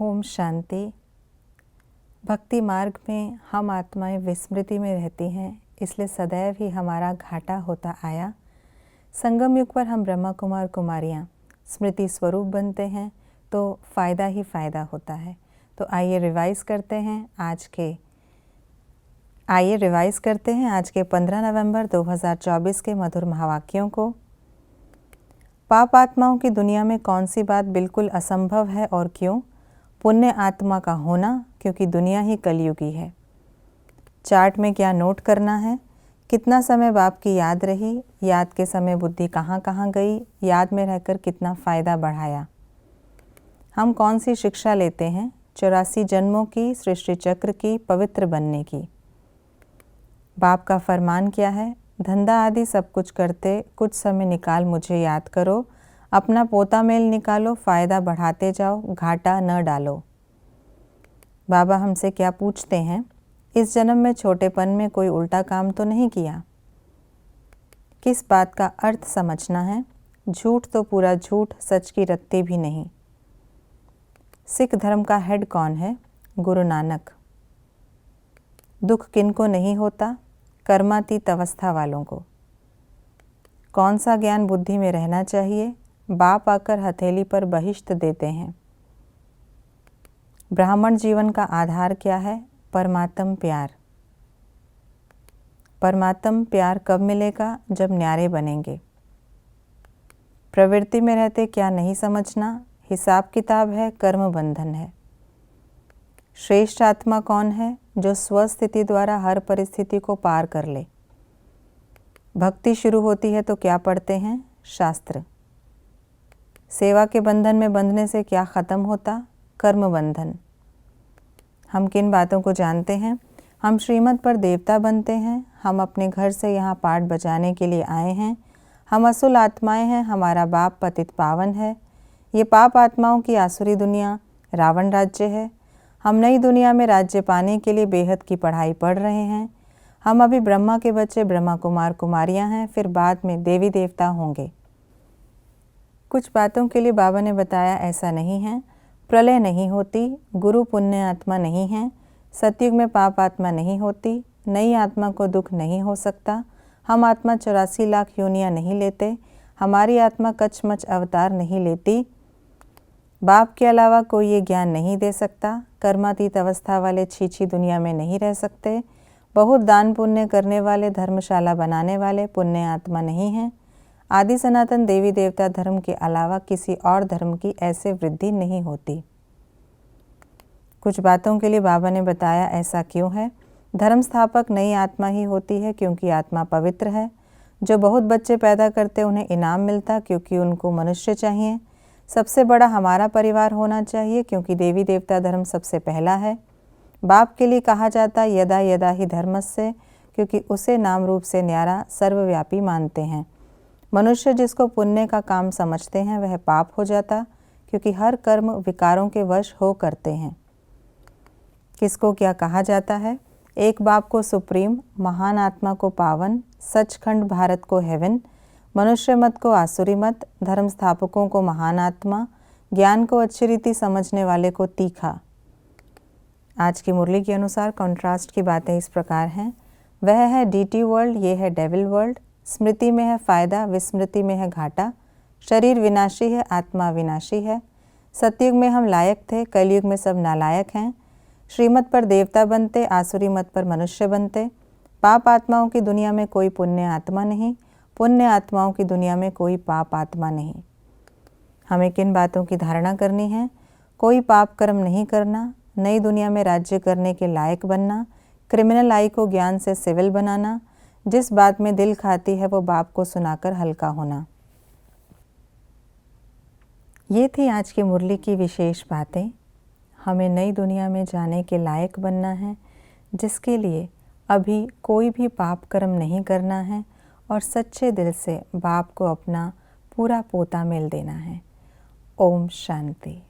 ओम शांति। भक्ति मार्ग में हम आत्माएं विस्मृति में रहती हैं, इसलिए सदैव ही हमारा घाटा होता आया। संगम युग पर हम ब्रह्मा कुमार कुमारियाँ स्मृति स्वरूप बनते हैं तो फ़ायदा ही फ़ायदा होता है। तो आइए रिवाइज़ करते हैं आज के 15 नवंबर 2024 के मधुर महावाक्यों को। पाप आत्माओं की दुनिया में कौन सी बात बिल्कुल असंभव है और क्यों? पुण्य आत्मा का होना, क्योंकि दुनिया ही कलयुगी है। चार्ट में क्या नोट करना है? कितना समय बाप की याद रही, याद के समय बुद्धि कहाँ कहाँ गई, याद में रहकर कितना फ़ायदा बढ़ाया। हम कौन सी शिक्षा लेते हैं? 84 जन्मों की, सृष्टि चक्र की, पवित्र बनने की। बाप का फरमान क्या है? धंधा आदि सब कुछ करते कुछ समय निकाल मुझे याद करो, अपना पोता मेल निकालो, फ़ायदा बढ़ाते जाओ, घाटा न डालो। बाबा हमसे क्या पूछते हैं? इस जन्म में छोटेपन में कोई उल्टा काम तो नहीं किया? किस बात का अर्थ समझना है? झूठ तो पूरा झूठ, सच की रत्ती भी नहीं। सिख धर्म का हेड कौन है? गुरु नानक। दुख किनको नहीं होता? कर्मातीत अवस्था वालों को। कौन सा ज्ञान बुद्धि में रहना चाहिए? बाप आकर हथेली पर बहिश्त देते हैं। ब्राह्मण जीवन का आधार क्या है? परमात्म प्यार। परमात्म प्यार कब मिलेगा? जब न्यारे बनेंगे। प्रवृत्ति में रहते क्या नहीं समझना? हिसाब किताब है, कर्म बंधन है। श्रेष्ठ आत्मा कौन है? जो स्वस्थिति द्वारा हर परिस्थिति को पार कर ले। भक्ति शुरू होती है तो क्या पढ़ते हैं? शास्त्र। सेवा के बंधन में बंधने से क्या ख़त्म होता? कर्म बंधन। हम किन बातों को जानते हैं? हम श्रीमत पर देवता बनते हैं। हम अपने घर से यहाँ पाठ बजाने के लिए आए हैं। हम असुल आत्माएं हैं, हमारा बाप पतित पावन है। ये पाप आत्माओं की आसुरी दुनिया रावण राज्य है। हम नई दुनिया में राज्य पाने के लिए बेहद की पढ़ाई पढ़ रहे हैं। हम अभी ब्रह्मा के बच्चे ब्रह्मा कुमार कुमारियाँ हैं, फिर बाद में देवी देवता होंगे। कुछ बातों के लिए बाबा ने बताया ऐसा नहीं है। प्रलय नहीं होती, गुरु पुण्य आत्मा नहीं है, सतयुग में पाप आत्मा नहीं होती, नई आत्मा को दुख नहीं हो सकता, हम आत्मा 84 लाख योनियाँ नहीं लेते, हमारी आत्मा कचमच अवतार नहीं लेती, बाप के अलावा कोई ये ज्ञान नहीं दे सकता, कर्मातीत अवस्था वाले छीछी दुनिया में नहीं रह सकते, बहुत दान पुण्य करने वाले, धर्मशाला बनाने वाले पुण्य आत्मा नहीं हैं, आदि सनातन देवी देवता धर्म के अलावा किसी और धर्म की ऐसे वृद्धि नहीं होती। कुछ बातों के लिए बाबा ने बताया ऐसा क्यों है। धर्म स्थापक नई आत्मा ही होती है क्योंकि आत्मा पवित्र है। जो बहुत बच्चे पैदा करते उन्हें इनाम मिलता क्योंकि उनको मनुष्य चाहिए। सबसे बड़ा हमारा परिवार होना चाहिए क्योंकि देवी देवता धर्म सबसे पहला है। बाप के लिए कहा जाता यदा यदा ही धर्मस्य, क्योंकि उसे नाम रूप से न्यारा सर्वव्यापी मानते हैं। मनुष्य जिसको पुण्य का काम समझते हैं वह पाप हो जाता, क्योंकि हर कर्म विकारों के वश हो करते हैं। किसको क्या कहा जाता है? एक बाप को सुप्रीम, महान आत्मा को पावन, सचखंड भारत को हेवन, मनुष्य मत को आसुरी मत, धर्म स्थापकों को महान आत्मा, ज्ञान को अच्छी रीति समझने वाले को तीखा। आज की मुरली के अनुसार कॉन्ट्रास्ट की बातें इस प्रकार हैं। वह है डीटी वर्ल्ड, ये है डेविल वर्ल्ड। स्मृति में है फ़ायदा, विस्मृति में है घाटा। शरीर विनाशी है, आत्मा विनाशी है। सतयुग में हम लायक थे, कलयुग में सब नालायक हैं। श्रीमत पर देवता बनते, आसुरी मत पर मनुष्य बनते। पाप आत्माओं की दुनिया में कोई पुण्य आत्मा नहीं, पुण्य आत्माओं की दुनिया में कोई पाप आत्मा नहीं। हमें किन बातों की धारणा करनी है? कोई पाप कर्म नहीं करना, नई दुनिया में राज्य करने के लायक बनना, क्रिमिनल आई को ज्ञान से सिविल बनाना, जिस बात में दिल खाती है वो बाप को सुनाकर हल्का होना। ये थी आज की मुरली की विशेष बातें। हमें नई दुनिया में जाने के लायक बनना है, जिसके लिए अभी कोई भी पाप कर्म नहीं करना है और सच्चे दिल से बाप को अपना पूरा पोता मेल देना है। ओम शांति।